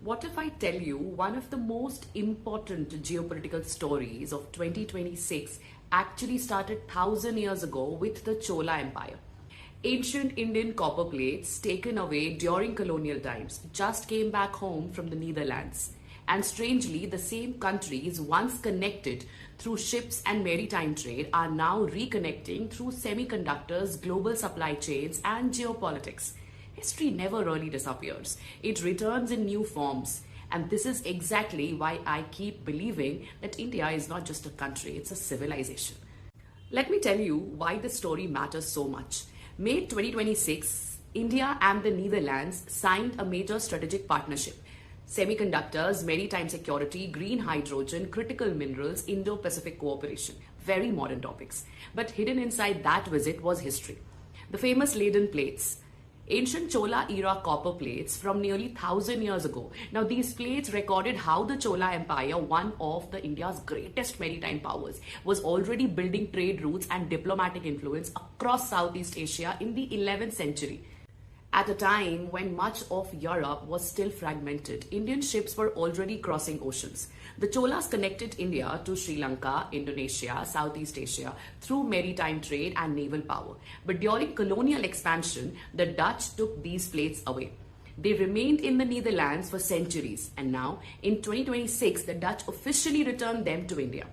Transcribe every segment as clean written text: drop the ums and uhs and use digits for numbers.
What if I tell you one of the most important geopolitical stories of 2026 actually started 1,000 years ago with the Chola Empire? Ancient Indian copper plates taken away during colonial times just came back home from the Netherlands. And strangely, the same countries once connected through ships and maritime trade are now reconnecting through semiconductors, global supply chains, and geopolitics. History never really disappears. It returns in new forms. And this is exactly why I keep believing that India is not just a country, it's a civilization. Let me tell you why this story matters so much. May 2026, India and the Netherlands signed a major strategic partnership. Semiconductors, maritime security, green hydrogen, critical minerals, Indo-Pacific cooperation. Very modern topics. But hidden inside that visit was history. The famous Leiden Plates. Ancient Chola era copper plates from nearly 1,000 years ago. Now, these plates recorded how the Chola Empire, one of the India's greatest maritime powers, was already building trade routes and diplomatic influence across Southeast Asia in the 11th century. At a time when much of Europe was still fragmented, Indian ships were already crossing oceans. The Cholas connected India to Sri Lanka, Indonesia, Southeast Asia through maritime trade and naval power. But during colonial expansion, the Dutch took these plates away. They remained in the Netherlands for centuries, and now in 2026, the Dutch officially returned them to India.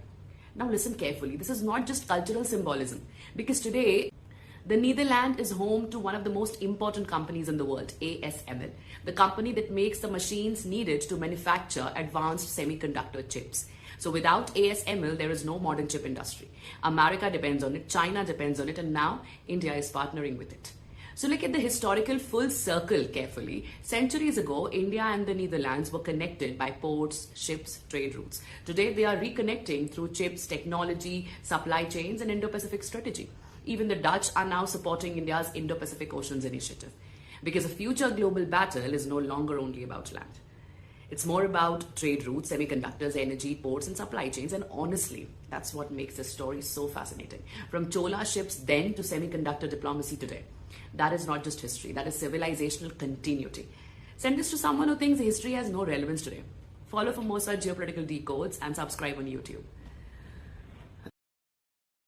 Now listen carefully, this is not just cultural symbolism, because today the Netherlands is home to one of the most important companies in the world, ASML, the company that makes the machines needed to manufacture advanced semiconductor chips. So without ASML, there is no modern chip industry. America depends on it, China depends on it, and now India is partnering with it. So look at the historical full circle carefully. Centuries ago, India and the Netherlands were connected by ports, ships, trade routes. Today, they are reconnecting through chips, technology, supply chains, and Indo-Pacific strategy. Even the Dutch are now supporting India's Indo-Pacific Oceans initiative, because a future global battle is no longer only about land. It's more about trade routes, semiconductors, energy, ports, and supply chains. And honestly, that's what makes this story so fascinating. From Chola ships then to semiconductor diplomacy today. That is not just history, that is civilizational continuity. Send this to someone who thinks history has no relevance today. Follow for more such geopolitical decodes and subscribe on YouTube.